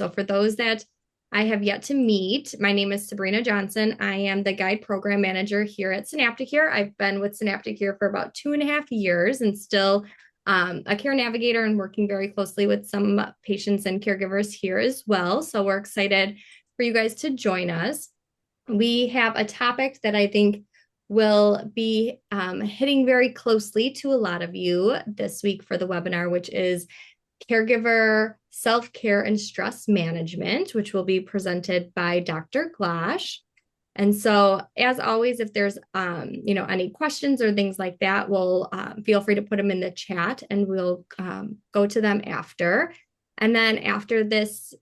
So for those that I have yet to meet, my name is Sabrina Johnson. I am the guide program manager here at Synapticure. I've been with Synapticure for about 2.5 years and still a care navigator and working very closely with some patients and caregivers here as well. So we're excited for you guys to join us. We have a topic that I think will be hitting very closely to a lot of you this week for the webinar, which is caregiver self-care and stress management, which will be presented by Dr. Glash. And so, as always, if there's any questions or things like that, we'll feel free to put them in the chat, and we'll go to them after. And then after this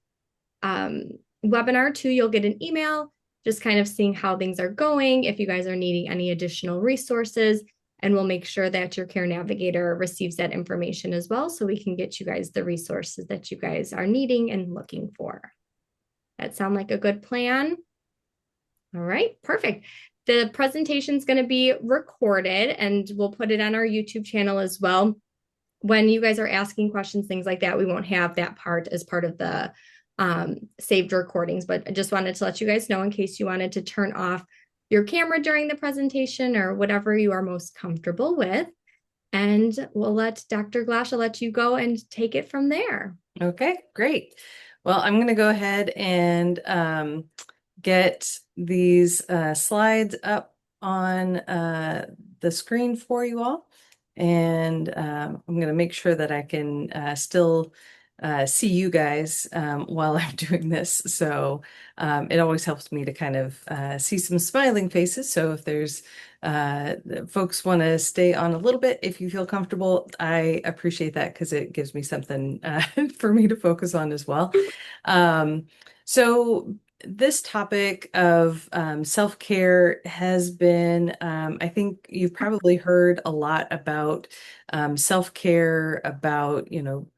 webinar, too, you'll get an email just kind of seeing how things are going, if you guys are needing any additional resources, and we'll make sure that your care navigator receives that information as well so we can get you guys the resources that you guys are needing and looking for. That sound like a good plan? All right, perfect. The presentation is going to be recorded and we'll put it on our YouTube channel as well. When you guys are asking questions, things like that, we won't have that part as part of the saved recordings, but I just wanted to let you guys know in case you wanted to turn off your camera during the presentation or whatever you are most comfortable with. And we'll let Dr. Glash, I'll let you go and take it from there. Okay, great. Well, I'm going to go ahead and get these slides up on the screen for you all. And I'm going to make sure that I can still see you guys while I'm doing this. So it always helps me to kind of see some smiling faces. So if there's folks want to stay on a little bit, if you feel comfortable, I appreciate that because it gives me something for me to focus on as well. So this topic of self-care has been, I think you've probably heard a lot about self-care, about,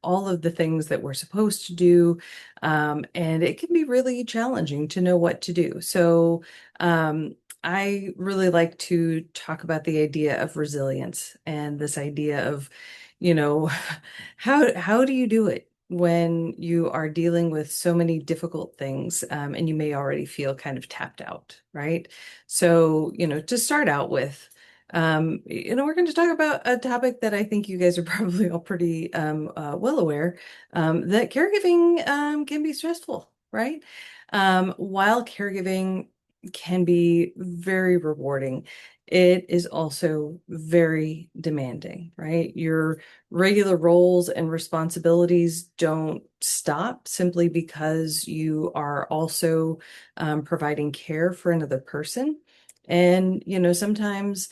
all of the things that we're supposed to do. And it can be really challenging to know what to do. So I really like to talk about the idea of resilience and this idea of, you know, how do you do it when you are dealing with so many difficult things, and you may already feel kind of tapped out, right? So, to start out with, we're going to talk about a topic that I think you guys are probably all pretty well aware, that caregiving can be stressful, right? While caregiving can be very rewarding, it is also very demanding, right? Your regular roles and responsibilities don't stop simply because you are also providing care for another person. And, sometimes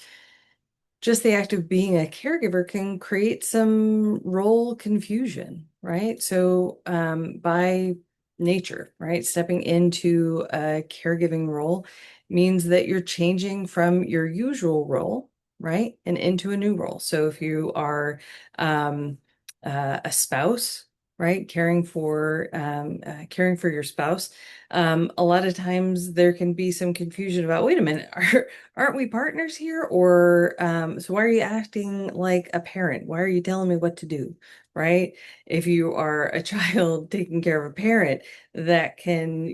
just the act of being a caregiver can create some role confusion, right? So, by nature, right, stepping into a caregiving role means that you're changing from your usual role, right, and into a new role. So, if you are a spouse, right, caring for your spouse, a lot of times there can be some confusion about, wait a minute, aren't we partners here? Or so why are you acting like a parent? Why are you telling me what to do? Right? If you are a child taking care of a parent, that can,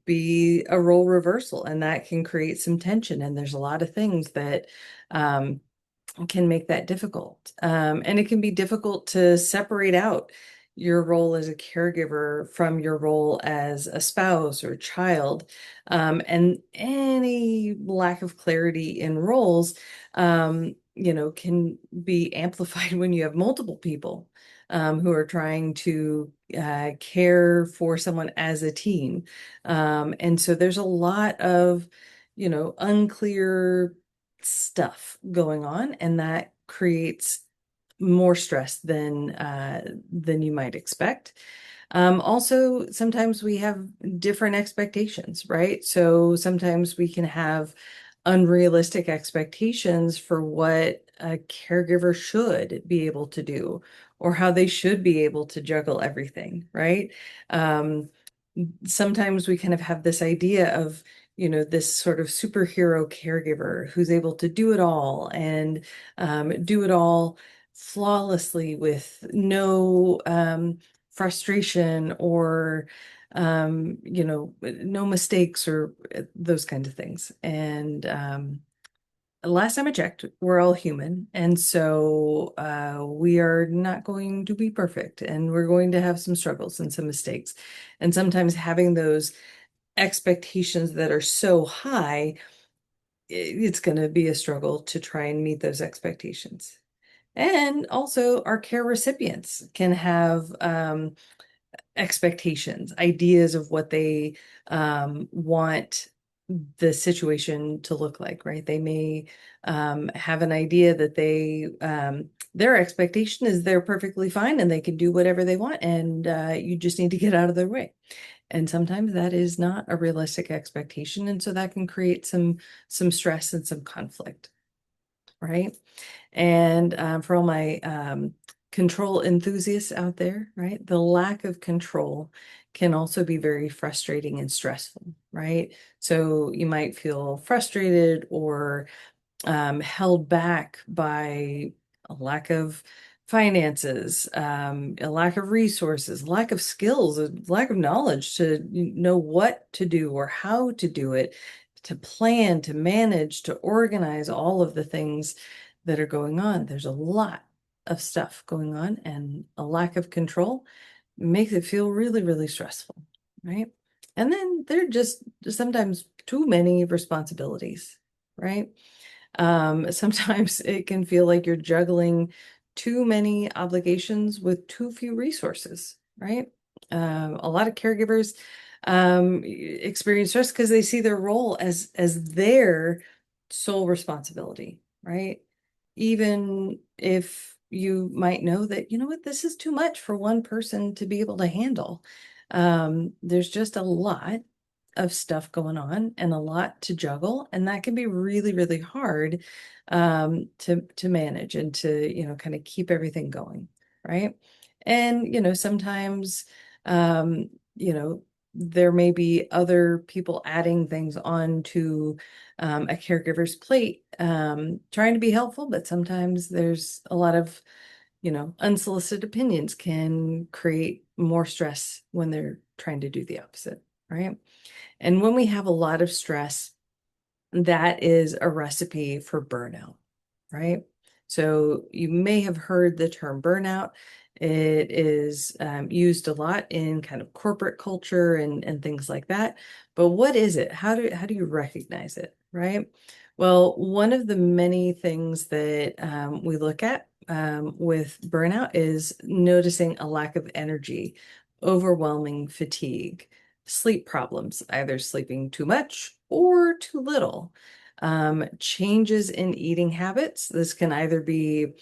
be a role reversal and that can create some tension. And there's a lot of things that can make that difficult. And it can be difficult to separate out your role as a caregiver from your role as a spouse or child. And any lack of clarity in roles, can be amplified when you have multiple people who are trying to care for someone as a team. And so there's a lot of, unclear stuff going on, and that creates more stress than you might expect. Also, sometimes we have different expectations, right? So sometimes we can have unrealistic expectations for what a caregiver should be able to do or how they should be able to juggle everything, right? Sometimes we kind of have this idea of, this sort of superhero caregiver who's able to do it all and do it all flawlessly with no frustration or no mistakes or those kinds of things. And last time I checked, we're all human. And so we are not going to be perfect, and we're going to have some struggles and some mistakes. And sometimes having those expectations that are so high, it's going to be a struggle to try and meet those expectations. And also, our care recipients can have expectations, ideas of what they want the situation to look like, right? They may have an idea that their expectation is they're perfectly fine and they can do whatever they want, and you just need to get out of their way. And sometimes that is not a realistic expectation, and so that can create some stress and some conflict, right? And for all my control enthusiasts out there, right? The lack of control can also be very frustrating and stressful, right? So you might feel frustrated or held back by a lack of finances, a lack of resources, lack of skills, a lack of knowledge to know what to do or how to do it, to plan, to manage, to organize all of the things that are going on. There's a lot of stuff going on, and a lack of control makes it feel really, really stressful, right? And then there are just sometimes too many responsibilities, right? Sometimes it can feel like you're juggling too many obligations with too few resources, right? A lot of caregivers experience stress because they see their role as their sole responsibility, right? Even if you might know that, you know what, this is too much for one person to be able to handle. There's just a lot of stuff going on and a lot to juggle, and that can be really, really hard to manage and to, kind of keep everything going, right? And, sometimes, um, you know, there may be other people adding things on to a caregiver's plate, trying to be helpful, but sometimes there's a lot of, unsolicited opinions can create more stress when they're trying to do the opposite, right? And when we have a lot of stress, that is a recipe for burnout, right? So you may have heard the term burnout. It is used a lot in kind of corporate culture and things like that. But what is it? How do you recognize it, right? Well, one of the many things that we look at with burnout is noticing a lack of energy, overwhelming fatigue, sleep problems, either sleeping too much or too little. Changes in eating habits. This can either be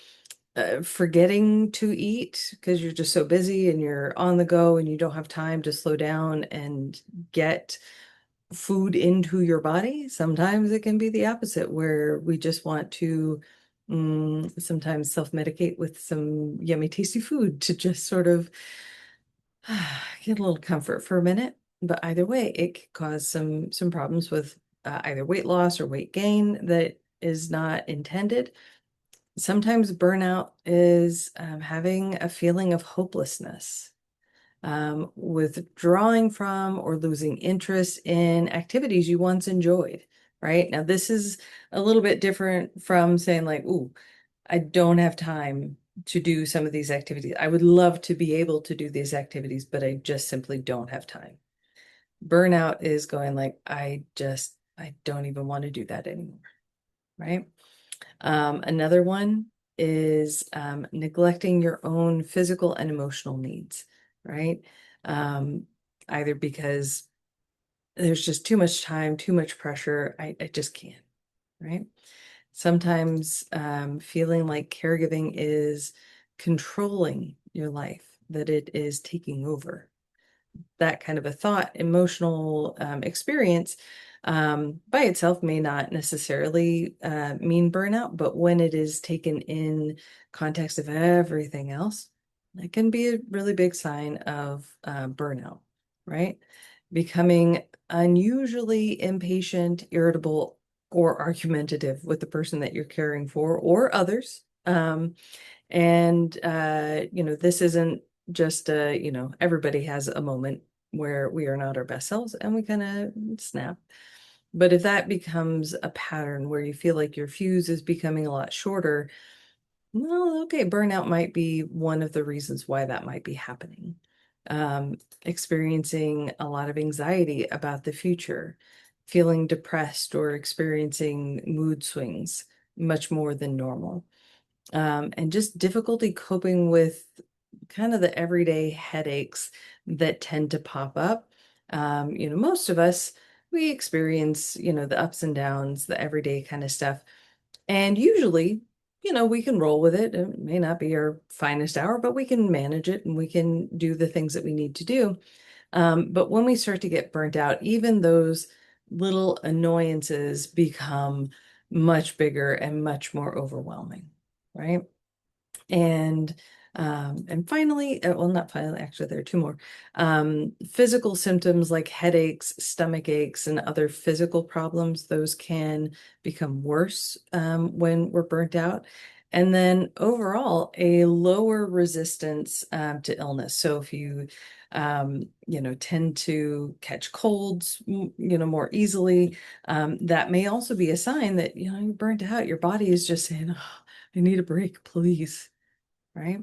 forgetting to eat because you're just so busy and you're on the go and you don't have time to slow down and get food into your body. Sometimes it can be the opposite, where we just want to sometimes self-medicate with some yummy, tasty food to just sort of get a little comfort for a minute. But either way, it could cause some problems with either weight loss or weight gain that is not intended. Sometimes burnout is having a feeling of hopelessness, withdrawing from or losing interest in activities you once enjoyed, right? Now, this is a little bit different from saying like, "Ooh, I don't have time to do some of these activities. I would love to be able to do these activities, but I just simply don't have time." Burnout is going like, I don't even want to do that anymore, right? Another one is neglecting your own physical and emotional needs, right? Um, Either because there's just too much time, too much pressure. I just can't, right? Sometimes feeling like caregiving is controlling your life, that it is taking over. That kind of a thought, emotional experience by itself may not necessarily mean burnout, but when it is taken in context of everything else, it can be a really big sign of burnout, right? Becoming unusually impatient, irritable, or argumentative with the person that you're caring for or others. And this isn't just everybody has a moment where we are not our best selves and we kind of snap. But if that becomes a pattern where you feel like your fuse is becoming a lot shorter, well, okay, burnout might be one of the reasons why that might be happening. Experiencing a lot of anxiety about the future, feeling depressed or experiencing mood swings much more than normal, and just difficulty coping with kind of the everyday headaches that tend to pop up. Most of us, we experience, the ups and downs, the everyday kind of stuff. And usually, we can roll with it. It may not be our finest hour, but we can manage it and we can do the things that we need to do. But when we start to get burnt out, even those little annoyances become much bigger and much more overwhelming, right? And and finally, well, not finally, actually, there are two more. Physical symptoms like headaches, stomach aches, and other physical problems, those can become worse when we're burnt out. And then overall, a lower resistance to illness. So if you, tend to catch colds, more easily, that may also be a sign that, you're burnt out. Your body is just saying, oh, I need a break, please. Right?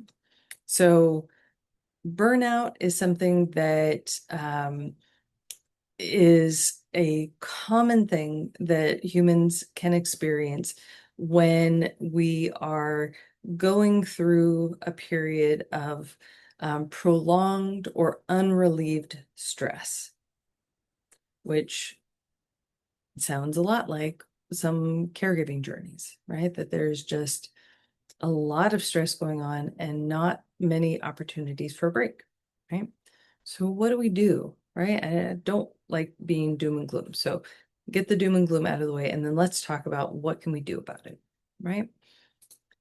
So burnout is something that is a common thing that humans can experience when we are going through a period of prolonged or unrelieved stress, which sounds a lot like some caregiving journeys, right? That there's just a lot of stress going on and not many opportunities for a break, right? So what do we do, right? I don't like being doom and gloom. So get the doom and gloom out of the way, and then let's talk about what can we do about it, right?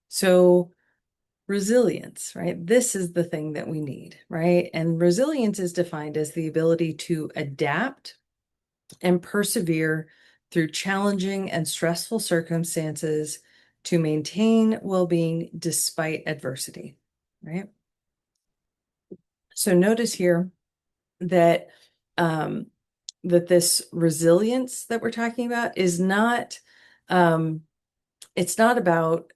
So resilience, right? This is the thing that we need, right? And resilience is defined as the ability to adapt and persevere through challenging and stressful circumstances to maintain well-being despite adversity, right? So notice here that um, that this resilience that we're talking about is not um, it's not about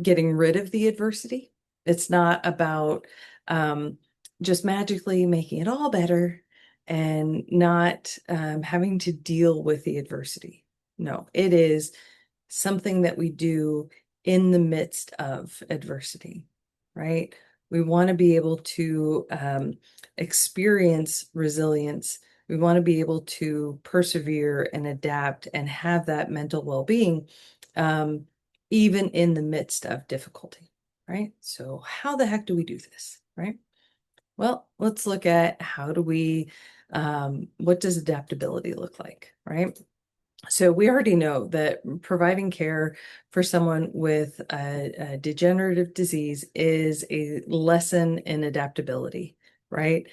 getting rid of the adversity. It's not about um, just magically making it all better and not having to deal with the adversity. No, it is something that we do in the midst of adversity, right? We want to be able to experience resilience. We want to be able to persevere and adapt and have that mental well-being, um, even in the midst of difficulty, right? So how the heck do we do this, right? Well, let's look at what does adaptability look like, right? So we already know that providing care for someone with a degenerative disease is a lesson in adaptability, right?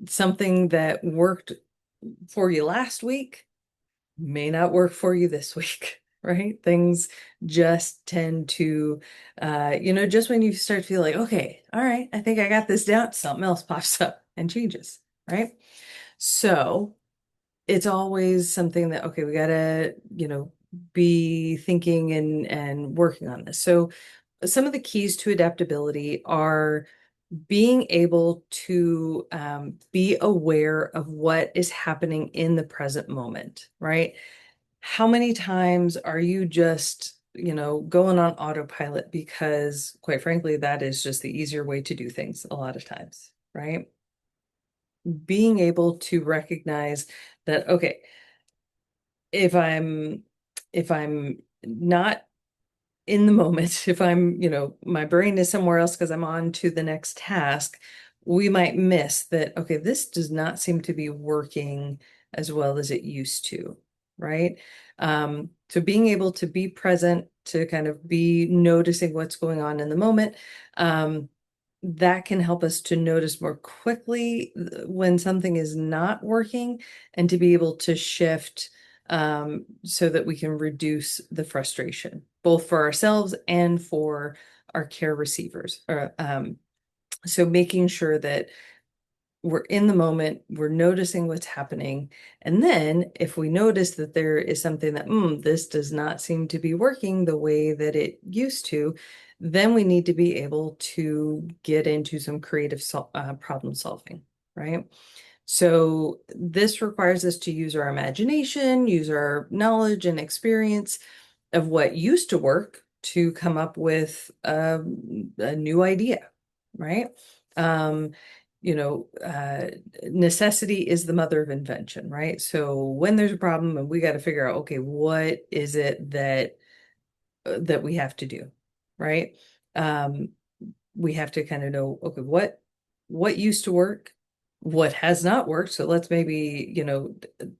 Something that worked for you last week may not work for you this week, right? Things just tend to, just when you start to feel like, okay, all right, I think I got this down, something else pops up and changes, right? So it's always something that, okay, we gotta, be thinking and working on this. So some of the keys to adaptability are being able to be aware of what is happening in the present moment, right? How many times are you just, going on autopilot because, quite frankly, that is just the easier way to do things a lot of times, right? Being able to recognize that, okay, if I'm if I'm not in the moment, if I'm, my brain is somewhere else because I'm on to the next task, we might miss that, okay, this does not seem to be working as well as it used to, right? So being able to be present, to kind of be noticing what's going on in the moment, that can help us to notice more quickly when something is not working and to be able to shift so that we can reduce the frustration, both for ourselves and for our care receivers. So making sure that we're in the moment, we're noticing what's happening. And then if we notice that there is something that, this does not seem to be working the way that it used to, then we need to be able to get into some creative problem solving, right? So this requires us to use our imagination, use our knowledge and experience of what used to work to come up with a new idea, right? Um, necessity is the mother of invention, right? So when there's a problem and we got to figure out, okay, what is it that we have to do, right? Um, we have to kind of know, okay, what used to work, what has not worked. So let's maybe,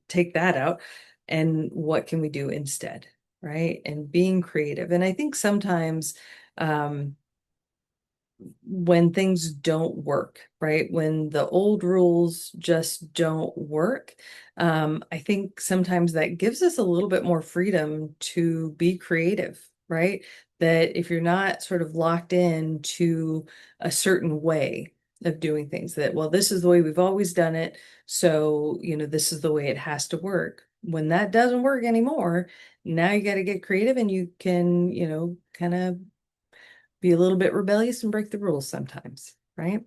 take that out and what can we do instead, right? And being creative. And I think sometimes um when things don't work, right? When the old rules just don't work, I think sometimes that gives us a little bit more freedom to be creative, right? That if you're not sort of locked in to a certain way of doing things, that, well, this is the way we've always done it. So, this is the way it has to work. When that doesn't work anymore, now you got to get creative and you can, kind of be a little bit rebellious and break the rules sometimes, right?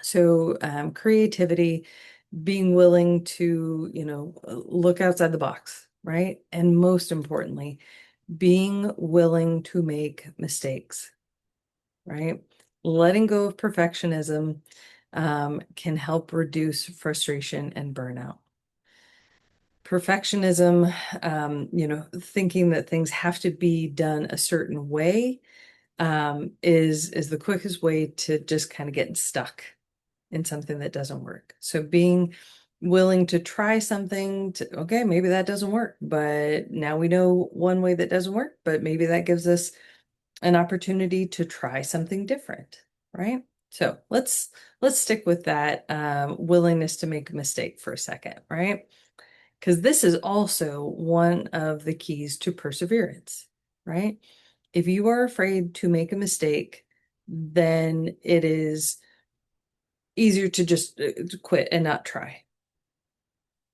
So creativity, being willing to, look outside the box, right? And most importantly, being willing to make mistakes, right? Letting go of perfectionism can help reduce frustration and burnout. Perfectionism, thinking that things have to be done a certain way is the quickest way to just kind of get stuck in something that doesn't work. So being willing to try something okay, maybe that doesn't work, but now we know one way that doesn't work, but maybe that gives us an opportunity to try something different, right? So let's stick with that willingness to make a mistake for a second, right? Because this is also one of the keys to perseverance, right? If you are afraid to make a mistake, then it is easier to just to quit and not try,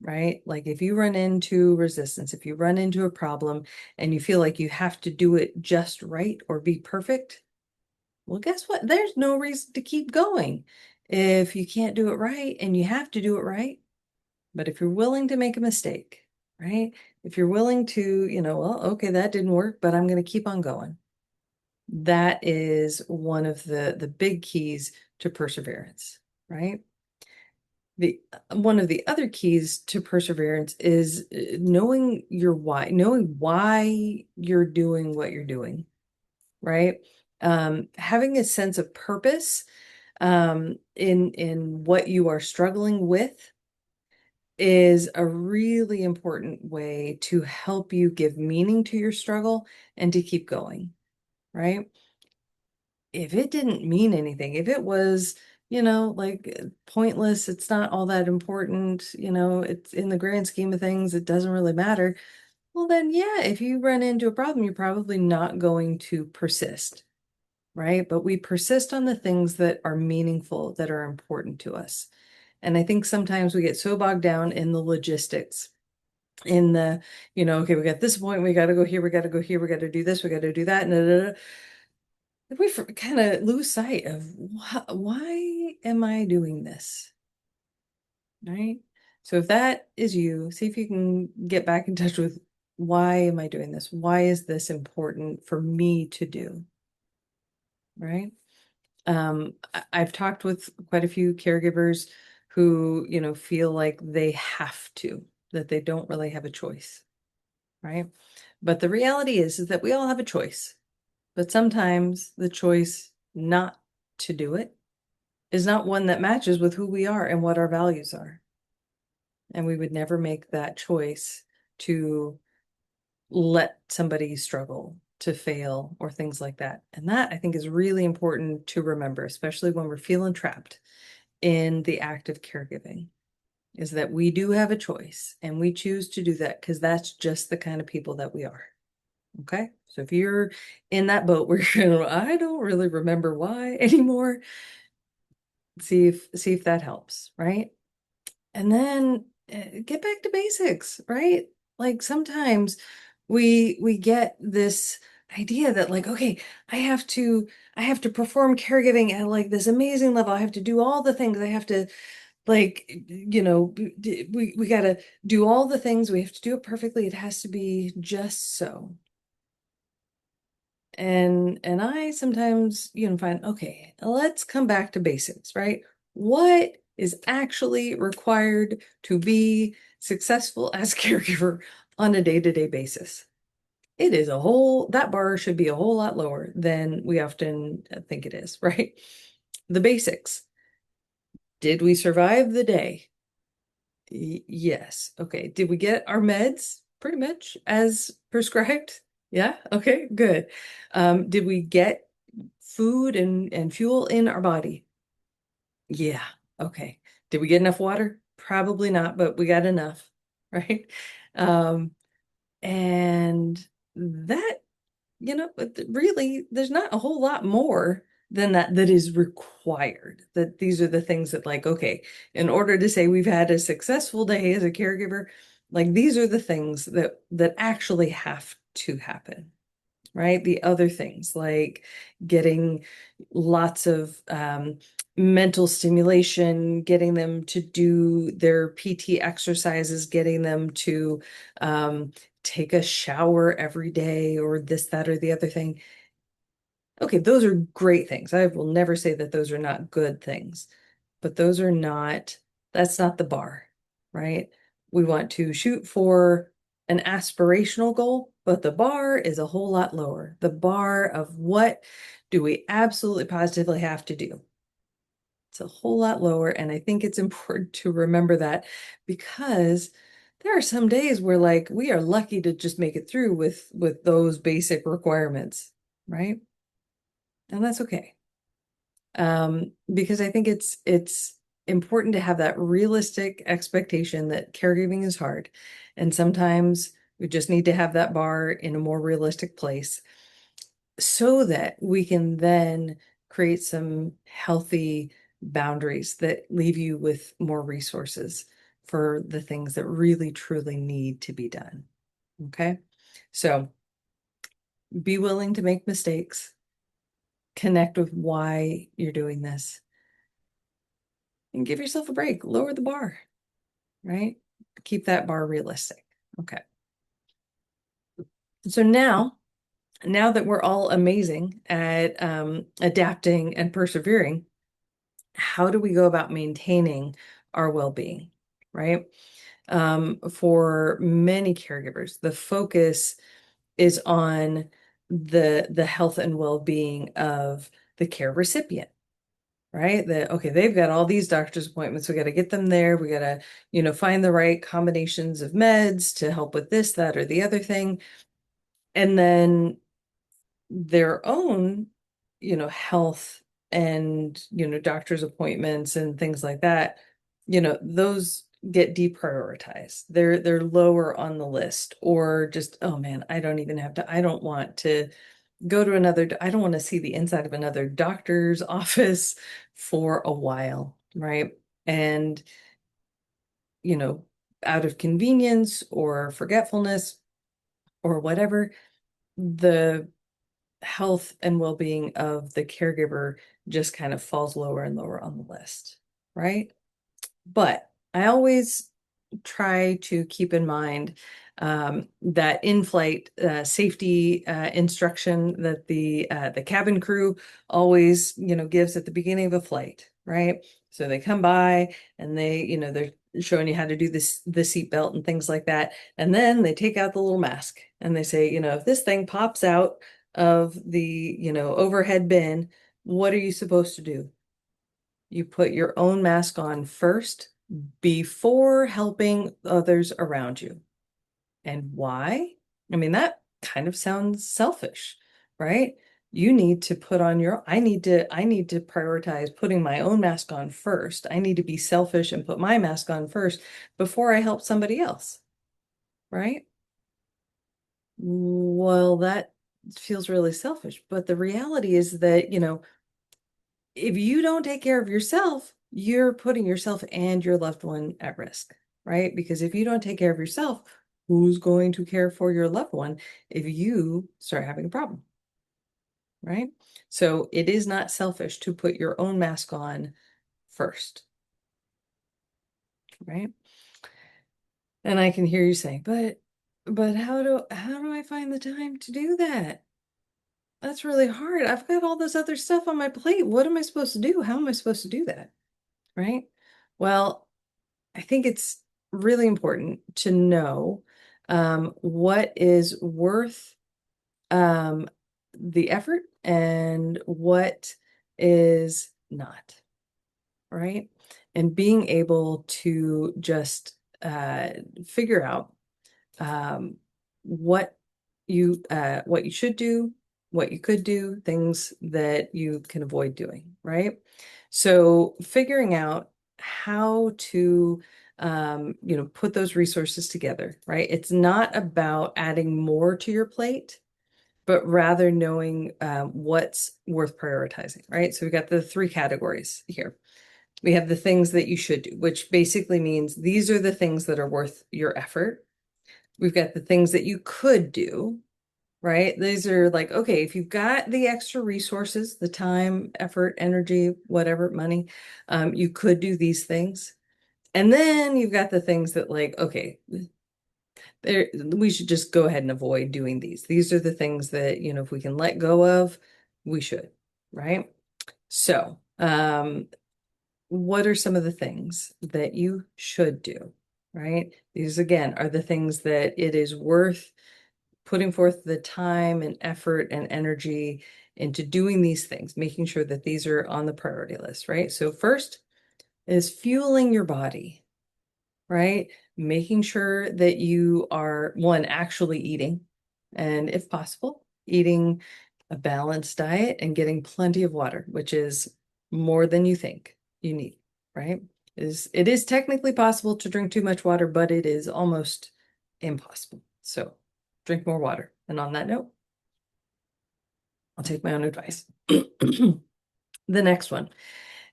right? Like if you run into resistance, if you run into a problem and you feel like you have to do it just right or be perfect, well, guess what? There's no reason to keep going if you can't do it right and you have to do it right. But if you're willing to make a mistake, right? If you're willing to, well, okay, that didn't work, but I'm going to keep on going. That is one of the big keys to perseverance, right? The one of the other keys to perseverance is knowing your why, knowing why you're doing what you're doing, right? Having a sense of purpose in what you are struggling with is a really important way to help you give meaning to your struggle and to keep going, right? If it didn't mean anything, if it was, like pointless, it's not all that important, it's in the grand scheme of things, it doesn't really matter. Well, then, yeah, if you run into a problem, you're probably not going to persist, right? But we persist on the things that are meaningful, that are important to us. And I think sometimes we get so bogged down in the logistics, in the, okay, we got this point, we got to go here, we got to go here, we got to do this, we got to do that, and we kind of lose sight of why am I doing this, right? So if that is you, see if you can get back in touch with why am I doing this? Why is this important for me to do, right? I've talked with quite a few caregivers who, feel like they have to, that they don't really have a choice, right? But the reality is that we all have a choice. But sometimes the choice not to do it is not one that matches with who we are and what our values are. And we would never make that choice to let somebody struggle, to fail, or things like that. And that I think is really important to remember, especially when we're feeling trapped in the act of caregiving, is that we do have a choice and we choose to do that because that's just the kind of people that we are. Okay. So if you're in that boat where you're, I don't really remember why anymore, See if that helps, right? And then get back to basics, right? Like sometimes we get this idea that like, okay, I have to I have to perform caregiving at like this amazing level. I have to do all the things. I have to like, we got to do all the things. We have to do it perfectly. It has to be just so. And I sometimes, find, okay, let's come back to basics, right? What is actually required to be successful as a caregiver on a day-to-day basis? That bar should be a whole lot lower than we often think it is, right? The basics. Did we survive the day? Yes. Okay. Did we get our meds pretty much as prescribed? Yeah. Okay. Good. Did we get food and fuel in our body? Yeah. Okay. Did we get enough water? Probably not, but we got enough, right? Um, and that but really, there's not a whole lot more than that is required. That these are the things that, like, okay, in order to say we've had a successful day as a caregiver, like these are the things that actually have to happen, right? The other things like getting lots of mental stimulation, getting them to do their PT exercises, getting them to take a shower every day, or this, that, or the other thing. Okay, those are great things. I will never say that those are not good things, but that's not the bar, right? We want to shoot for an aspirational goal, but the bar is a whole lot lower. The bar of what do we absolutely positively have to do? It's a whole lot lower. And I think it's important to remember that because there are some days where like we are lucky to just make it through with those basic requirements, right? And that's okay. Because I think it's important to have that realistic expectation that caregiving is hard. And sometimes we just need to have that bar in a more realistic place so that we can then create some healthy boundaries that leave you with more resources for the things that really truly need to be done. Okay. So be willing to make mistakes, connect with why you're doing this, and give yourself a break. Lower the bar, right? Keep that bar realistic. Okay. So now that we're all amazing at adapting and persevering, how do we go about maintaining our well-being, right? For many caregivers, the focus is on the health and well-being of the care recipient, right? That okay, they've got all these doctor's appointments. We got to get them there. We got to, find the right combinations of meds to help with this, that, or the other thing. And then their own, health and, doctor's appointments and things like that, those get deprioritized. They're lower on the list, or just, oh man, I don't want to go to I don't want to see the inside of another doctor's office for a while, right? And, you know, out of convenience or forgetfulness or whatever, the health and well-being of the caregiver just kind of falls lower and lower on the list, right? But I always try to keep in mind that in-flight safety instruction that the cabin crew always gives at the beginning of a flight, right? So they come by and they're showing you how to do the seat belt and things like that, and then they take out the little mask and they say, if this thing pops out of the overhead bin, what are you supposed to do? You put your own mask on first before helping others around you. And why? I mean, that kind of sounds selfish, right? You need to put on I need to prioritize putting my own mask on first. I need to be selfish and put my mask on first before I help somebody else, right? Well, that feels really selfish, but the reality is that, if you don't take care of yourself, you're putting yourself and your loved one at risk, right? Because if you don't take care of yourself, who's going to care for your loved one if you start having a problem, right? So it is not selfish to put your own mask on first, right? And I can hear you saying, but how do I find the time to do that? That's really hard. I've got all this other stuff on my plate. What am I supposed to do? How am I supposed to do that? Right? Well, I think it's really important to know what is worth um, the effort and what is not, right? And being able to just uh, figure out um, what what you should do, what you could do, things that you can avoid doing, right? So figuring out how to put those resources together, right? It's not about adding more to your plate, but rather knowing what's worth prioritizing, right? So we've got the three categories here. We have the things that you should do, which basically means these are the things that are worth your effort. We've got the things that you could do, right? These are like, okay, if you've got the extra resources, the time, effort, energy, whatever, money, you could do these things. And then you've got the things that like, okay, we should just go ahead and avoid doing these. These are the things that, if we can let go of, we should, right? So, what are some of the things that you should do, right? These again are the things that it is worth putting forth the time and effort and energy into doing these things, making sure that these are on the priority list, right? So first is fueling your body, right? Making sure that you are one, actually eating, and if possible, eating a balanced diet and getting plenty of water, which is more than you think you need, right? It is technically possible to drink too much water, but it is almost impossible. So drink more water. And on that note, I'll take my own advice. The next one.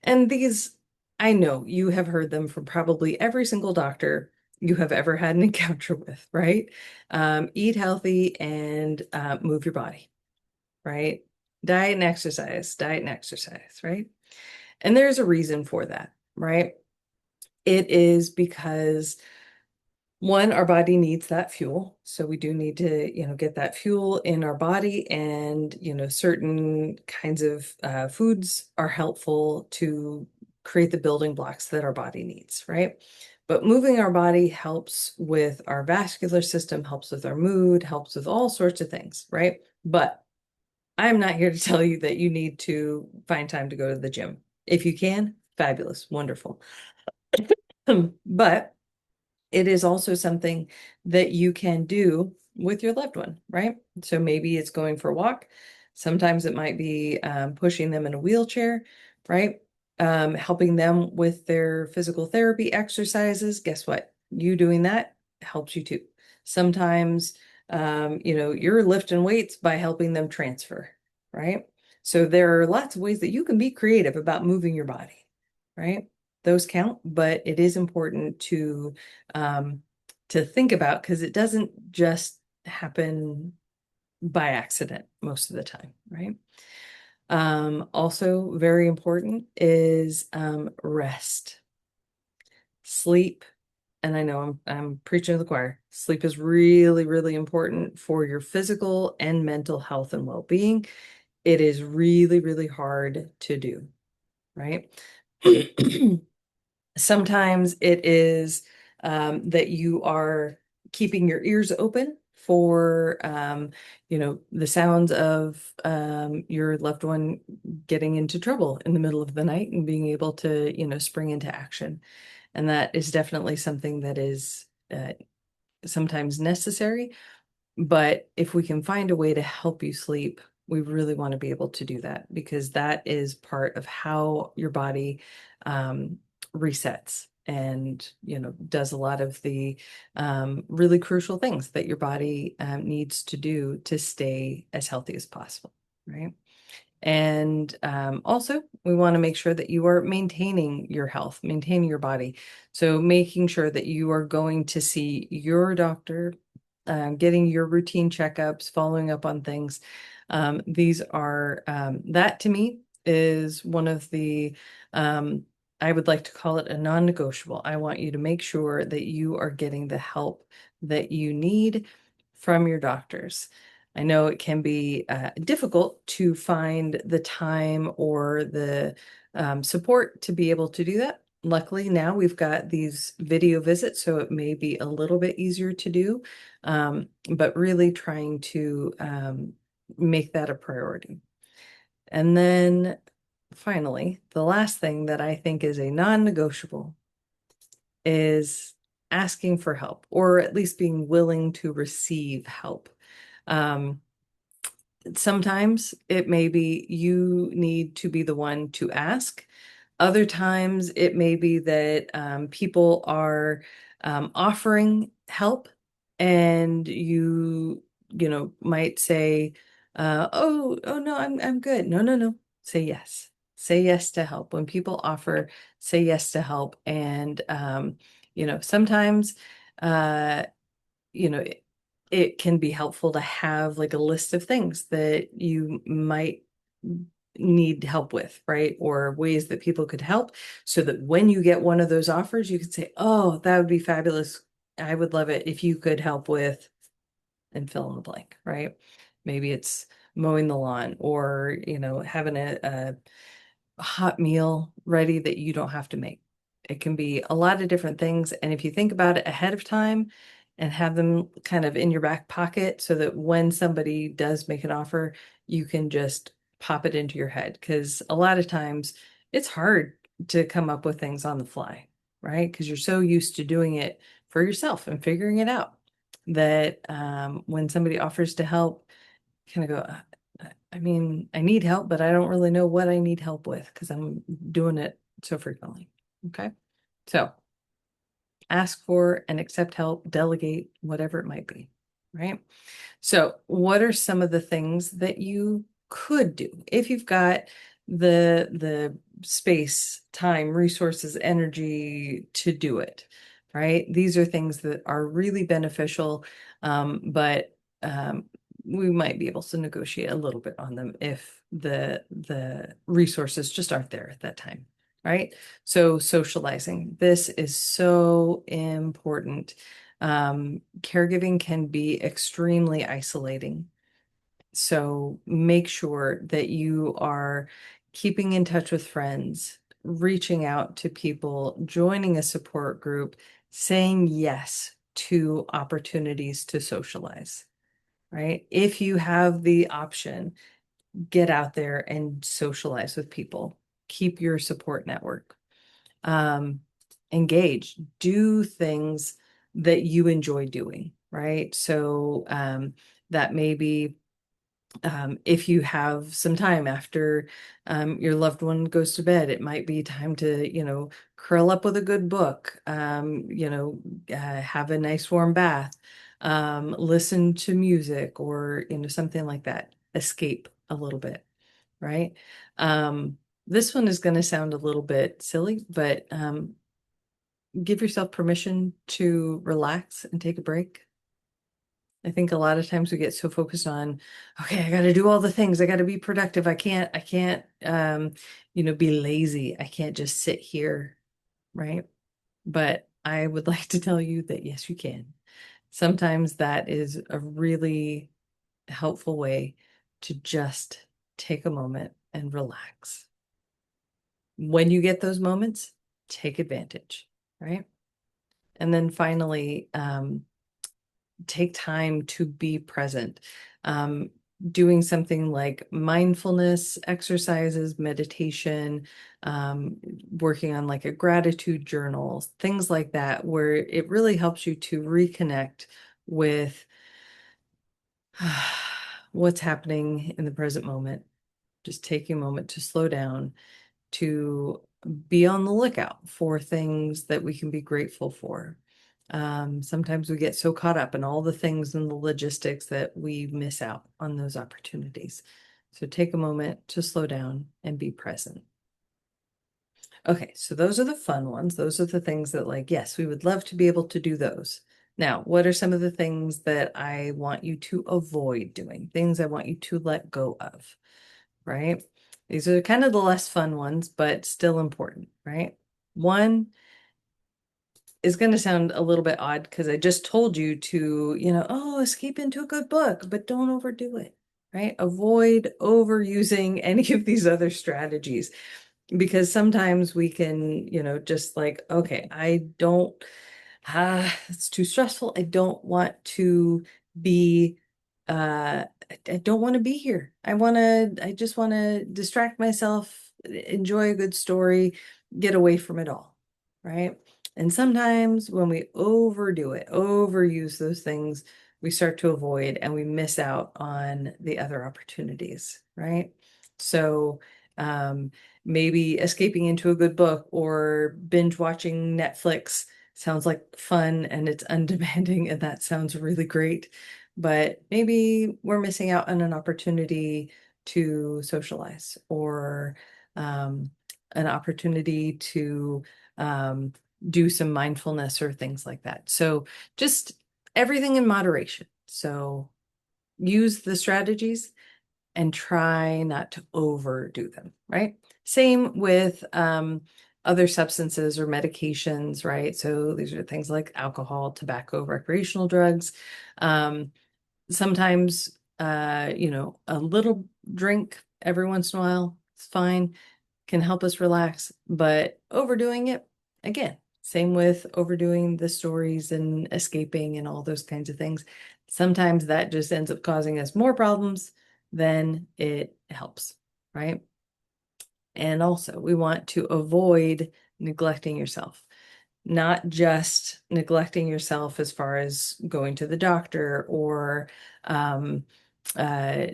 And these, I know you have heard them from probably every single doctor you have ever had an encounter with, right? Eat healthy and move your body, right? Diet and exercise, right? And there's a reason for that, right? It is because one, our body needs that fuel. So we do need to, get that fuel in our body, and, certain kinds of foods are helpful to create the building blocks that our body needs, right? But moving our body helps with our vascular system, helps with our mood, helps with all sorts of things, right? But I'm not here to tell you that you need to find time to go to the gym. If you can, fabulous, wonderful. But it is also something that you can do with your loved one, right? So maybe it's going for a walk. Sometimes it might be pushing them in a wheelchair, right? Helping them with their physical therapy exercises. Guess what? You doing that helps you too. Sometimes, you're lifting weights by helping them transfer, right? So there are lots of ways that you can be creative about moving your body, right? Those count, but it is important um, to think about, because it doesn't just happen by accident most of the time, right? Also very important is rest, sleep. And I know I'm preaching to the choir. Sleep is really, really important for your physical and mental health and well-being. It is really, really hard to do, right? Sometimes it is that you are keeping your ears open for the sounds of your loved one getting into trouble in the middle of the night and being able to, spring into action. And that is definitely something that is sometimes necessary. But if we can find a way to help you sleep, we really want to be able to do that, because that is part of how your body um, resets and, does a lot of the really crucial things that your body needs to do to stay as healthy as possible, right? And also, we want to make sure that you are maintaining your health, maintaining your body. So, making sure that you are going to see your doctor, getting your routine checkups, following up on things. These are, that to me is one of the, um, I would like to call it a non-negotiable. I want you to make sure that you are getting the help that you need from your doctors. I know it can be difficult to find the time or the support to be able to do that. Luckily, now we've got these video visits, so it may be a little bit easier to do, but really trying to make that a priority. And then finally, the last thing that I think is a non-negotiable is asking for help, or at least being willing to receive help. Um, Sometimes it may be you need to be the one to ask. Other times it may be that people are offering help, and might say, oh no, I'm good. No, no, no. Say yes. Say yes to help. When people offer, say yes to help. And sometimes uh it can be helpful to have like a list of things that you might need help with, right? Or ways that people could help, so that when you get one of those offers, you could say, oh, that would be fabulous. I would love it if you could help with, and fill in the blank, right? Maybe it's mowing the lawn, or, having a hot meal ready that you don't have to make. It can be a lot of different things. And if you think about it ahead of time and have them kind of in your back pocket, so that when somebody does make an offer, you can just pop it into your head. Because a lot of times it's hard to come up with things on the fly, right? Because you're so used to doing it for yourself and figuring it out, that when somebody offers to help, you kind of go, I mean, I need help, but I don't really know what I need help with because I'm doing it so frequently. Okay. So ask for and accept help, delegate, whatever it might be. Right. So, what are some of the things that you could do if you've got the space, time, resources, energy to do it, right? These are things that are really beneficial, but we might be able to negotiate a little bit on them if the resources just aren't there at that time, right? So socializing, this is so important. Caregiving can be extremely isolating. So make sure that you are keeping in touch with friends, reaching out to people, joining a support group, saying yes to opportunities to socialize, right? If you have the option, get out there and socialize with people. Keep your support network. Um, Engage, do things that you enjoy doing, right? So that may be if you have some time after your loved one goes to bed, it might be time to, curl up with a good book, have a nice warm bath, listen to music, or, something like that. Escape a little bit, right? This one is going to sound a little bit silly, but give yourself permission to relax and take a break. I think a lot of times we get so focused on, okay, I got to do all the things. I got to be productive. I can't, be lazy. I can't just sit here, right? But I would like to tell you that yes, you can. Sometimes that is a really helpful way to just take a moment and relax. When you get those moments, take advantage, right? And then finally, take time to be present. Um, Doing something like mindfulness exercises, meditation, working on like a gratitude journal, things like that, where it really helps you to reconnect with what's happening in the present moment. Just taking a moment to slow down, to be on the lookout for things that we can be grateful for. Sometimes we get so caught up in all the things and the logistics that we miss out on those opportunities. So take a moment to slow down and be present. Okay, so those are the fun ones. Those are the things that, like, yes, we would love to be able to do those. Now, what are some of the things that I want you to avoid doing? Things I want you to let go of, right? These are kind of the less fun ones, but still important, right? One is going to sound a little bit odd because I just told you to, oh, escape into a good book, but don't overdo it, right? Avoid overusing any of these other strategies because sometimes we can, just like, okay, I don't, it's too stressful. I don't want to be, I don't want to be here. I just want to distract myself, enjoy a good story, get away from it all, right? And sometimes when we overdo it, overuse those things, we start to avoid and we miss out on the other opportunities, right? So, um, maybe escaping into a good book or binge watching Netflix sounds like fun and it's undemanding, and that sounds really great. But maybe we're missing out on an opportunity to socialize or um, an opportunity to do some mindfulness or things like that. So just everything in moderation. So use the strategies and try not to overdo them, right? Same with other substances or medications, right? So these are things like alcohol, tobacco, recreational drugs. Um, Sometimes, a little drink every once in a while is fine, can help us relax, but overdoing it, again, same with overdoing the stories and escaping and all those kinds of things. Sometimes that just ends up causing us more problems than it helps, right? And also, we want to avoid neglecting yourself, not just neglecting yourself as far as going to the doctor or, um, uh,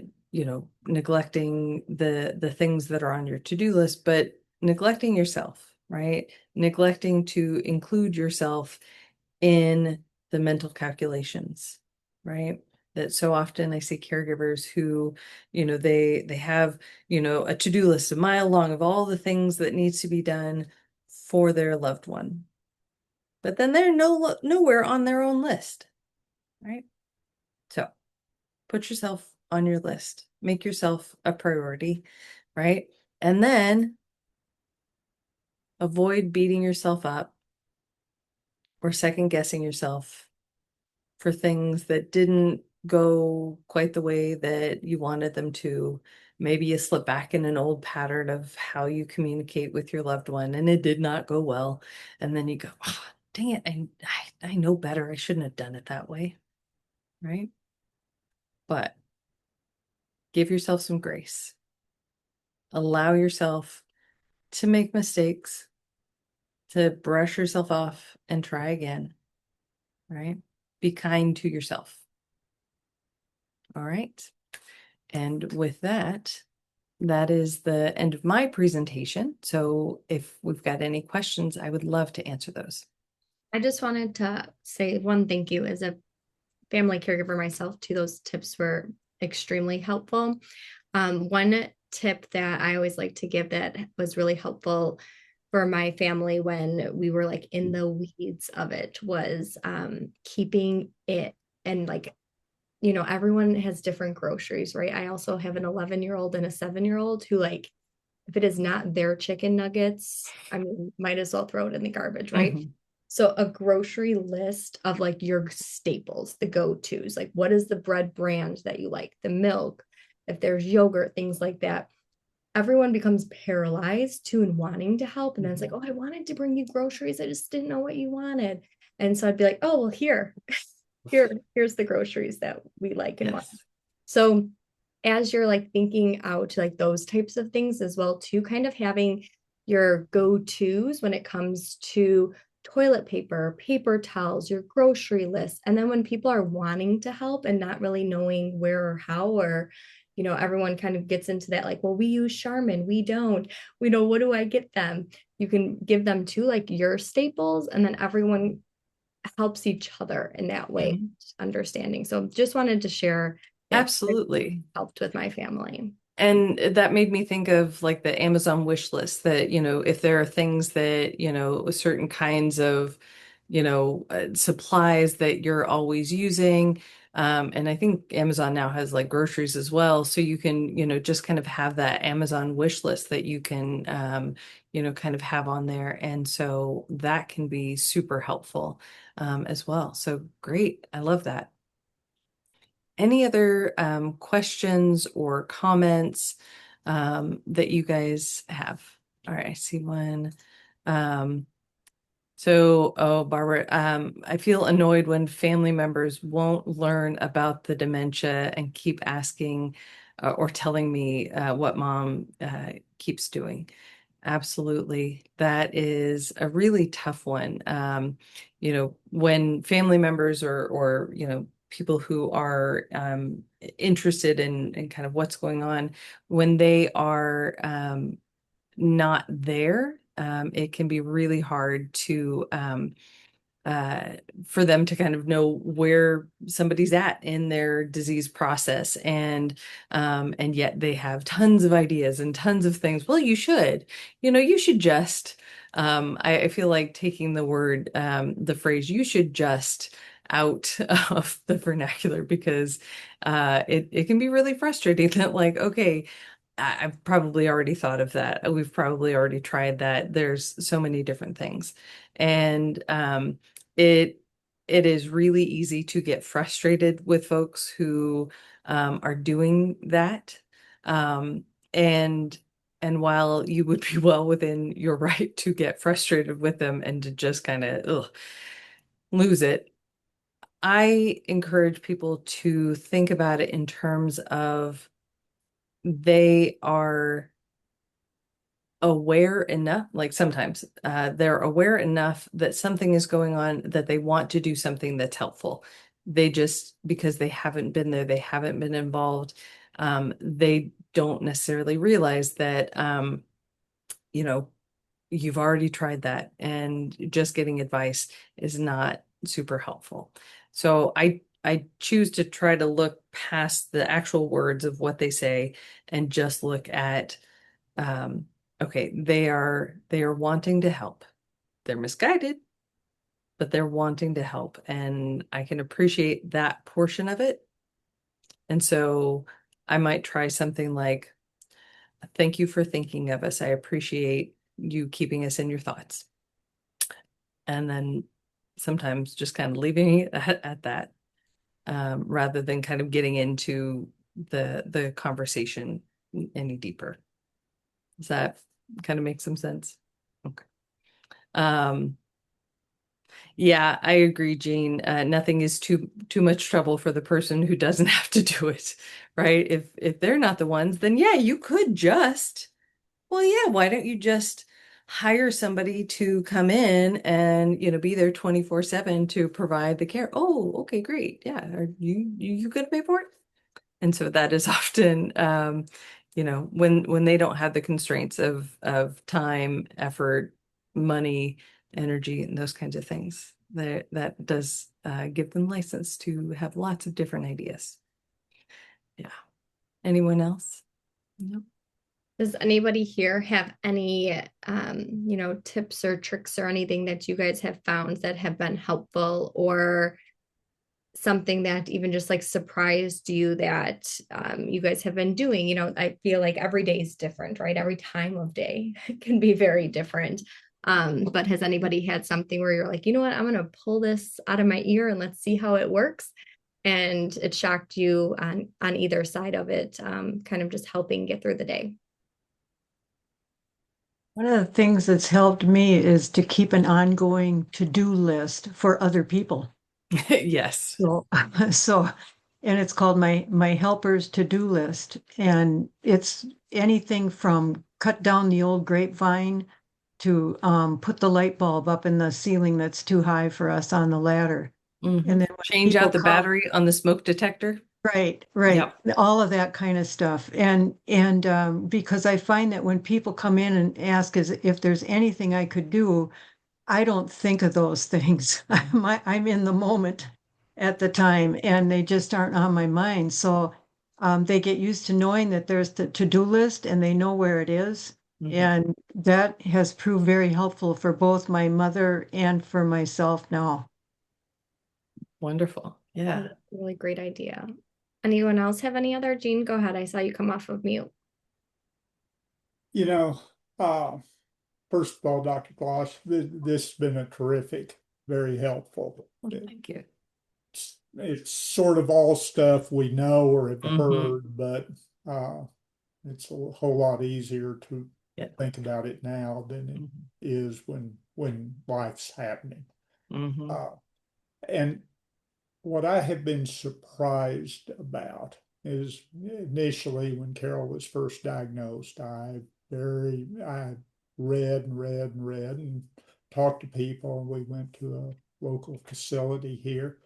neglecting the things that are on your to-do list, but neglecting yourself, right? Neglecting to include yourself in the mental calculations, right? That so often I see caregivers who, they have, a to-do list a mile long of all the things that needs to be done for their loved one. But then they're nowhere on their own list, right? So put yourself on your list, make yourself a priority, right? And then avoid beating yourself up or second guessing yourself for things that didn't go quite the way that you wanted them to. Maybe you slip back in an old pattern of how you communicate with your loved one and it did not go well. And then you go, oh, dang it, I know better. I shouldn't have done it that way, right? But give yourself some grace. Allow yourself to make mistakes, to brush yourself off and try again, right? Be kind to yourself. All right. And with that, that is the end of my presentation. So if we've got any questions, I would love to answer those. I just wanted to say one thank you as a family caregiver myself too. Those tips were extremely helpful. One tip that I always like to give that was really helpful for my family when we were like in the weeds of it was keeping it and like, everyone has different groceries, right? I also have an 11-year-old and a 7-year-old who like if it is not their chicken nuggets, I mean, might as well throw it in the garbage, right? Mhm. So a grocery list of like your staples, the go-tos, like what is the bread brand that you like, the milk, if there's yogurt, things like that. Everyone becomes paralyzed too in wanting to help. And then it's like, Mhm. oh, I wanted to bring you groceries. I just didn't know what you wanted. And so I'd be like, oh, well, here's the groceries that we like and want. Yes. So as you're like thinking out like those types of things as well too, kind of having your go-tos when it comes to toilet paper, paper towels, your grocery list. And then when people are wanting to help and not really knowing where or how, or everyone kind of gets into that like, well, we use Charmin, we don't, we know, what do I get them? You can give them to like your staples, and then everyone helps each other in that way, Mhm. understanding. So just wanted to share that Absolutely. helped with my family. And that made me think of like the Amazon wish list that, if there are things that, certain kinds of, supplies that you're always using. And I think Amazon now has like groceries as well. So you can, just kind of have that Amazon wish list that you can, kind of have on there. And so that can be super helpful, as well. So great. I love that. Any other questions or comments that you guys have? All right, I see one. Um, oh, Barbara, I feel annoyed when family members won't learn about the dementia and keep asking or telling me what mom keeps doing. Absolutely. That is a really tough one. When family members or people who are interested in kind of what's going on, when they are not there, it can be really hard to uh, for them to kind of know where somebody's at in their disease process, and yet they have tons of ideas and tons of things. Well, you should just I feel like taking the phrase "you should just" out of the vernacular, because it can be really frustrating that, like, okay, I've probably already thought of that. We've probably already tried that. There's so many different things. And it it is really easy to get frustrated with folks who are doing that. Um, and and while you would be well within your right to get frustrated with them and to just kind of lose it, I encourage people to think about it in terms of they are aware enough, like sometimes they're aware enough that something is going on, that they want to do something that's helpful. They just, because they haven't been there, they haven't been involved, they don't necessarily realize that, you know, you've already tried that and just getting advice is not super helpful. So I choose to try to look past the actual words of what they say and just look at, um, okay, they are wanting to help. They're misguided, but they're wanting to help, and I can appreciate that portion of it. And so I might try something like, "Thank you for thinking of us. I appreciate you keeping us in your thoughts." And then sometimes just kind of leaving it at that, rather than kind of getting into the conversation any deeper. Does that kind of make some sense? Okay. Um, yeah, I agree, Jean. Nothing is too much trouble for the person who doesn't have to do it, right? If they're not the ones, then yeah, you could just, well, yeah, why don't you just hire somebody to come in and, be there 24/7 to provide the care? Oh, okay, great. Yeah. Are you gonna pay for it? And so that is often, when they don't have the constraints of time, effort, money, energy, and those kinds of things, that does give them license to have lots of different ideas. Yeah. Anyone else? No. Does anybody here have any, tips or tricks or anything that you guys have found that have been helpful, or something that even just like surprised you that you guys have been doing? I feel like every day is different, right? Every time of day can be very different. But has anybody had something where you're like, you know what, I'm going to pull this out of my ear and let's see how it works? And it shocked you on either side of it, kind of just helping get through the day. One of the things that's helped me is to keep an ongoing to-do list for other people. Yes. So, so, and it's called my helpers to-do list. And it's anything from cut down the old grapevine to put the light bulb up in the ceiling that's too high for us on the ladder. And then when Change people out the come, battery on the smoke detector. right, right. Yep. All of that kind of stuff. And because I find that when people come in and ask as if there's anything I could do, I don't think of those things. I'm in the moment at the time and they just aren't on my mind. So they get used to knowing that there's the to-do list and they know where it is. Mhm. And that has proved very helpful for both my mother and for myself now. Wonderful. Oh, Yeah. that's a really great idea. Anyone else have any other? Jean, go ahead. I saw you come off of mute. You know, uh, first of all, Dr. Gloss, this has been a terrific, very helpful. Well, thank you. It's sort of all stuff we know or have Mhm. heard, but it's a whole lot easier to Yeah. think about it now than it Mhm. is when life's happening. Mhm. Uh, and what I have been surprised about is initially when Carol was first diagnosed, I read and read and read and talked to people. We went to a local facility here.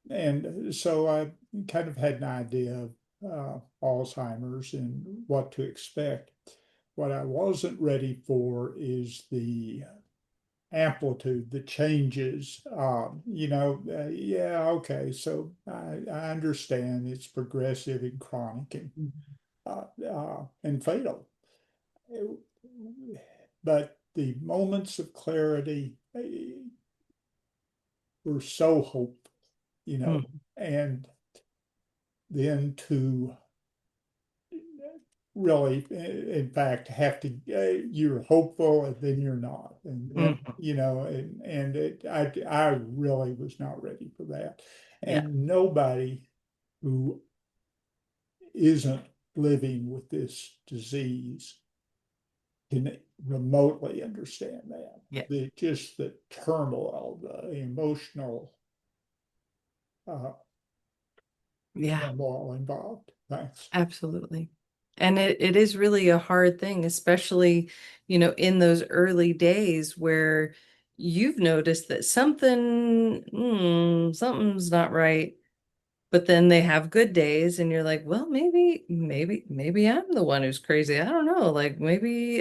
And so I kind of had an idea of Alzheimer's and what to expect. What I wasn't ready for is the amplitude, the changes. Yeah, okay, so I understand it's progressive and chronic and fatal. But the moments of clarity were so hopeful, Mhm. and then to really, in fact, have to, you're hopeful and then you're not. And then, Mhm. I really was not ready for that. Yeah. And nobody who isn't living with this disease can remotely understand that. Yeah. Just the turmoil, the emotional uh, Yeah. turmoil involved. Thanks. Absolutely. And it is really a hard thing, especially, in those early days where you've noticed that something's not right. But then they have good days and you're like, well, maybe I'm the one who's crazy. I don't know. Like maybe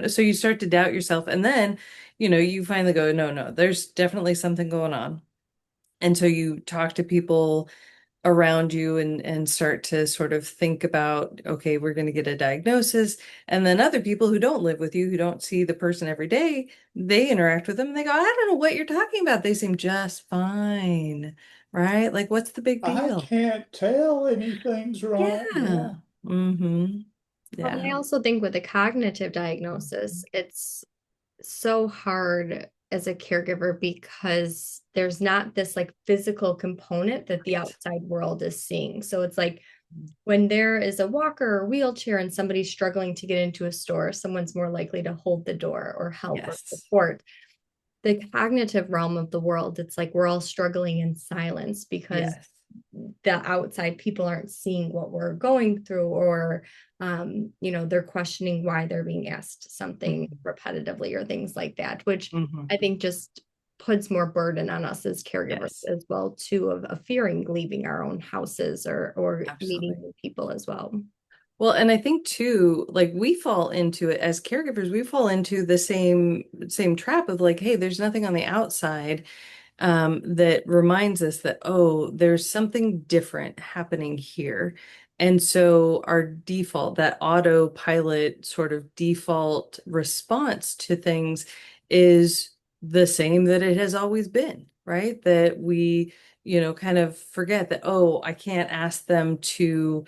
so you start to doubt yourself. And then, you finally go, no, no, there's definitely something going on. And so you talk to people around you and start to sort of think about, okay, we're going to get a diagnosis. And then other people who don't live with you, who don't see the person every day, they interact with them and they go, I don't know what you're talking about. They seem just fine, right? Like, what's the big I deal? can't tell anything's wrong. Yeah. Yeah. Mm-hmm. Well, and I Yeah. also think with a cognitive diagnosis, it's so hard as a caregiver because there's not this like physical component that the Right. outside world is seeing. So it's like when there is a walker or wheelchair and somebody's struggling to get into a store, someone's more likely to hold the door or help or Yes. support. The cognitive realm of the world, it's like we're all struggling in silence because Yes. the outside people aren't seeing what we're going through, or they're questioning why they're being asked something Mm-hmm. repetitively or things like that, which Mm-hmm. I think just puts more burden on us as caregivers Yes. as well too, of fearing leaving our own houses or meeting Absolutely. new people as well. Well, and I think too, like we fall into it as caregivers, we fall into the same trap of like, hey, there's nothing on the outside that reminds us that, oh, there's something different happening here. And so our default, that autopilot sort of default response to things is the same that it has always been, right? That we, kind of forget that, oh, I can't ask them to,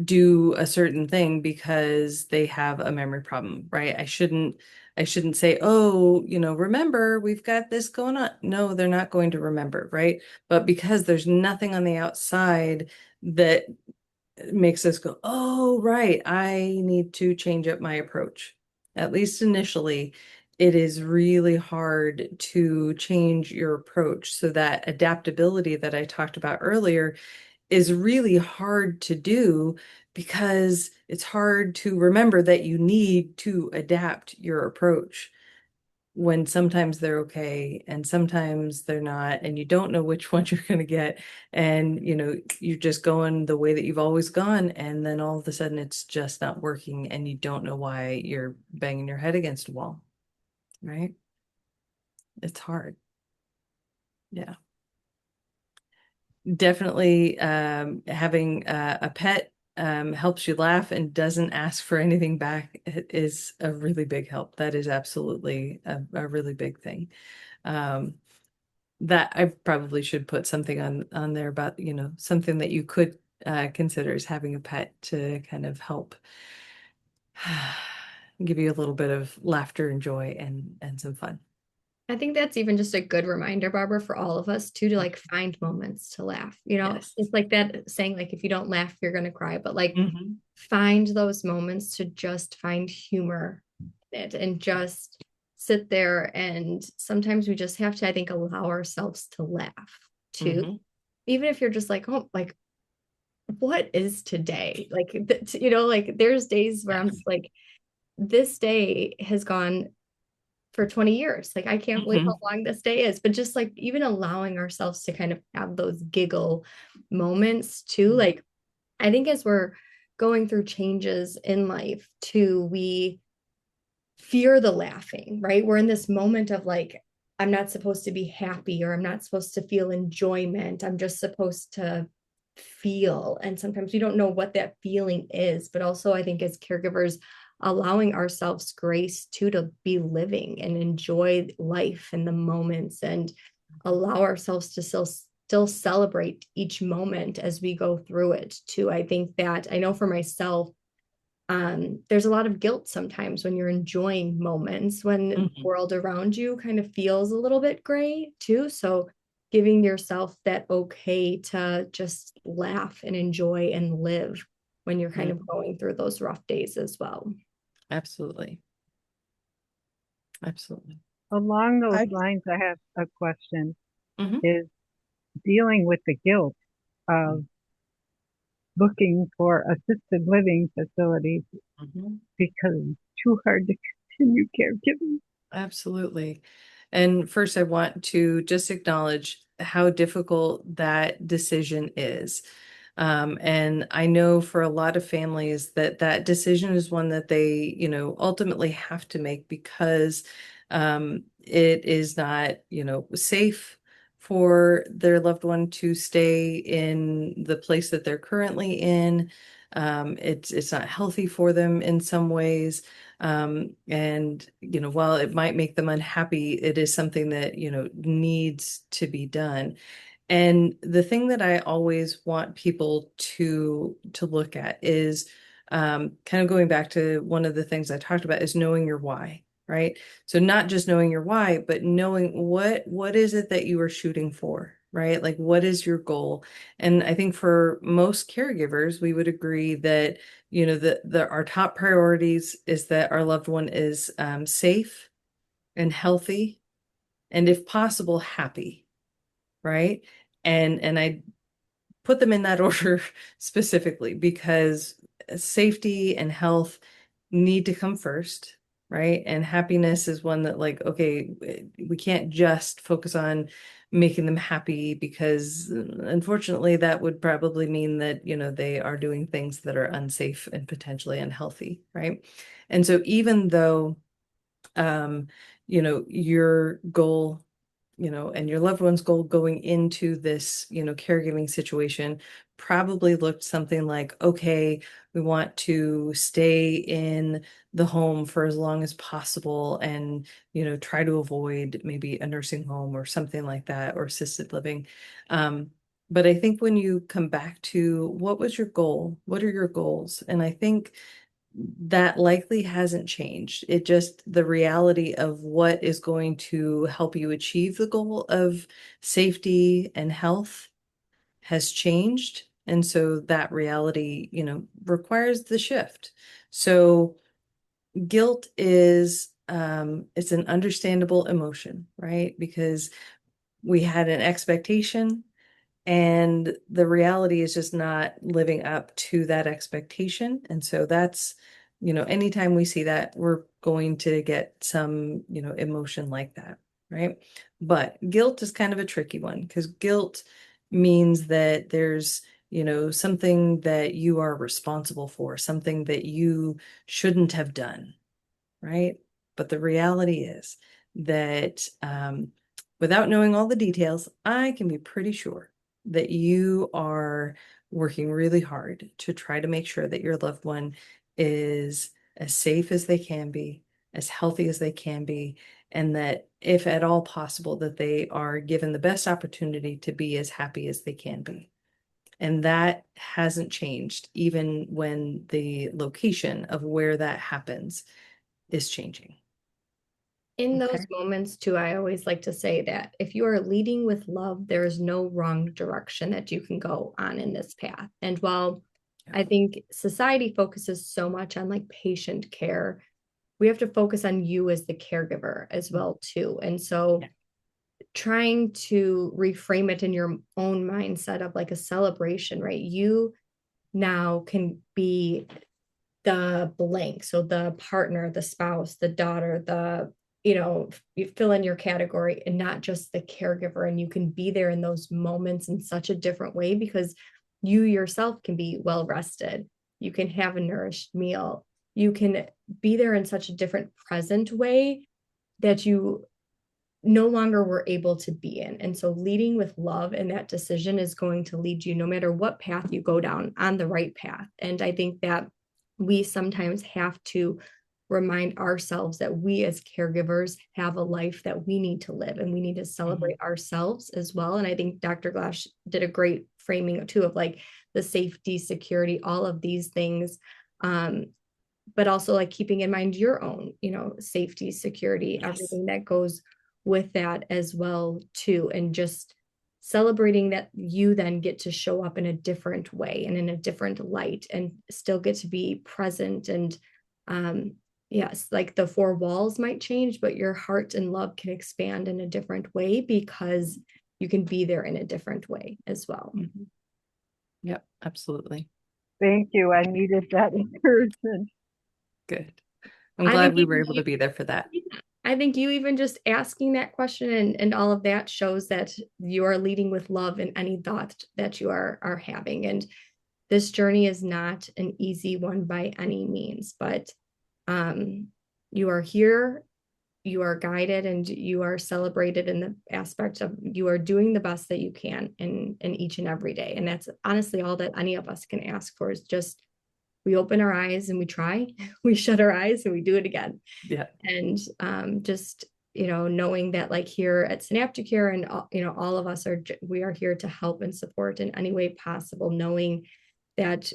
do a certain thing because they have a memory problem, right? I shouldn't say, oh, remember, we've got this going on. No, they're not going to remember, right? But because there's nothing on the outside that makes us go, oh, right, I need to change up my approach. At least initially, it is really hard to change your approach. So that adaptability that I talked about earlier is really hard to do because it's hard to remember that you need to adapt your approach when sometimes they're okay and sometimes they're not, and you don't know which one you're going to get. And, you're just going the way that you've always gone. And then all of a sudden it's just not working and you don't know why you're banging your head against a wall, right? It's hard. Yeah. definitely having a pet helps you laugh and doesn't ask for anything back is a really big help. That is absolutely a really big thing. Um, that I probably should put something on there about, something that you could consider is having a pet to kind of help give you a little bit of laughter and joy and some fun. I think that's even just a good reminder, Barbara, for all of us too, to like find moments to laugh. Yes. It's like that saying, like, if you don't laugh, you're gonna cry, but like Hmm. find those moments to just find humor in it and just sit there. And sometimes we just have to, I think, allow ourselves to laugh too. Hmm. Even if you're just like, oh, like, what is today? Like, like there's days where I'm Yes. just like, this day has gone for 20 years. Like, I can't believe how Hmm. long this day is. But just like even allowing ourselves to kind of have those giggle moments too. Like, I think as we're going through changes in life too, we fear the laughing, right? We're in this moment of like, I'm not supposed to be happy or I'm not supposed to feel enjoyment. I'm just supposed to feel. And sometimes we don't know what that feeling is. But also, I think as caregivers, allowing ourselves grace too to be living and enjoy life and the moments and allow ourselves to still celebrate each moment as we go through it too. I think that I know for myself, there's a lot of guilt sometimes when you're enjoying moments when the Hmm. world around you kind of feels a little bit gray too. So giving yourself that okay to just laugh and enjoy and live when you're kind of Hmm. going through those rough days as well. Absolutely. Absolutely. Along those I lines, I have a question. Hmm. Is dealing with the guilt of looking for assisted living facilities Hmm. because it's too hard to continue caregiving. Absolutely. And first, I want to just acknowledge how difficult that decision is. And I know for a lot of families that that decision is one that they, ultimately have to make because it is not, safe for their loved one to stay in the place that they're currently in. It's not healthy for them in some ways. And, while it might make them unhappy, it is something that, needs to be done. And the thing that I always want people to look at is kind of going back to one of the things I talked about is knowing your why, right? So not just knowing your why, but knowing what is it that you are shooting for, right? Like what is your goal? And I think for most caregivers, we would agree that the our top priorities is that our loved one is safe and healthy, and if possible, happy, right? And I put them in that order specifically because safety and health need to come first, right? And happiness is one that, like, okay, we can't just focus on making them happy because unfortunately that would probably mean that, they are doing things that are unsafe and potentially unhealthy, right? And so even though um, your goal, and your loved one's goal going into this, caregiving situation probably looked something like, okay, we want to stay in the home for as long as possible and, try to avoid maybe a nursing home or something like that or assisted living. But I think when you come back to what was your goal? What are your goals? And I think that likely hasn't changed. It just the reality of what is going to help you achieve the goal of safety and health has changed. And so that reality, requires the shift. So guilt is it's an understandable emotion, right? Because we had an expectation and the reality is just not living up to that expectation. And so that's, anytime we see that, we're going to get some, emotion like that, right? But guilt is kind of a tricky one because guilt means that there's, something that you are responsible for, something that you shouldn't have done, right? But the reality is that without knowing all the details, I can be pretty sure that you are working really hard to try to make sure that your loved one is as safe as they can be, as healthy as they can be, and that if at all possible, that they are given the best opportunity to be as happy as they can be. And that hasn't changed, even when the location of where that happens is changing. In those Okay. moments too, I always like to say that if you are leading with love, there is no wrong direction that you can go on in this path. And while I think society focuses so much on like patient care, we have to focus on you as the caregiver as well too. And so trying to reframe it in your own mindset of like a celebration, right? You now can be the blank. So the partner, the spouse, the daughter, you fill in your category and not just the caregiver. And you can be there in those moments in such a different way because you yourself can be well rested. You can have a nourished meal. You can be there in such a different present way that you no longer were able to be in. And so leading with love and that decision is going to lead you no matter what path you go down on the right path. And I think that we sometimes have to remind ourselves that we as caregivers have a life that we need to live and we need to celebrate ourselves as well. And I think Dr. Glass did a great framing too of like the safety, security, all of these things. But also like keeping in mind your own, safety, security, everything that goes with that as well too. And just celebrating that you then get to show up in a different way and in a different light and still get to be present. And yes, like the four walls might change, but your heart and love can expand in a different way because you can be there in a different way as well. Yep, absolutely. Thank you. I needed that encouragement. Good. I'm glad we were able to be there for that. I think you even just asking that question and all of that shows that you are leading with love in any thought that you are having. And this journey is not an easy one by any means, but you are here, you are guided, and you are celebrated in the aspect of you are doing the best that you can in each and every day. And that's honestly all that any of us can ask for is just we open our eyes and we try, we shut our eyes and we do it again. Yeah. And just, knowing that like here at Synapticure and, all of us we are here to help and support in any way possible, knowing that,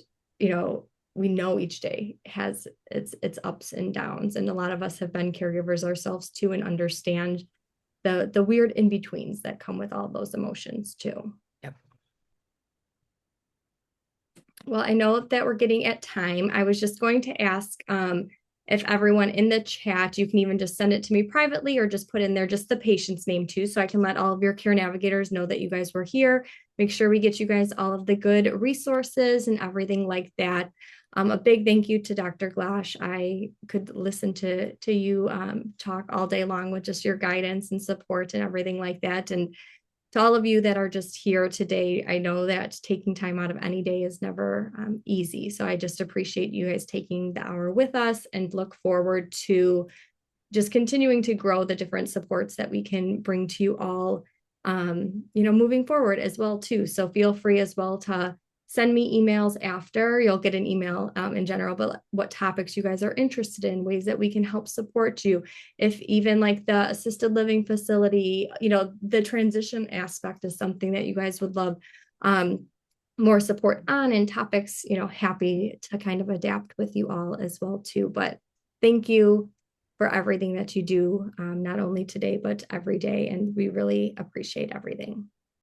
we know each day has its ups and downs. And a lot of us have been caregivers ourselves too, and understand the weird in-betweens that come with all those emotions too. Yep. Well, I know that we're getting at time. I was just going to ask if everyone in the chat, you can even just send it to me privately or just put in there just the patient's name too, so I can let all of your care navigators know that you guys were here. Make sure we get you guys all of the good resources and everything like that. A big thank you to Dr. Glash. I could listen to you talk all day long with just your guidance and support and everything like that. And to all of you that are just here today, I know that taking time out of any day is never easy. So I just appreciate you guys taking the hour with us and look forward to just continuing to grow the different supports that we can bring to you all, moving forward as well too. So feel free as well to send me emails after. You'll get an email in general, but what topics you guys are interested in, ways that we can help support you. If even like the assisted living facility, the transition aspect is something that you guys would love more support on, and topics, happy to kind of adapt with you all as well too. But thank you for everything that you do, not only today, but every day. And we really appreciate everything.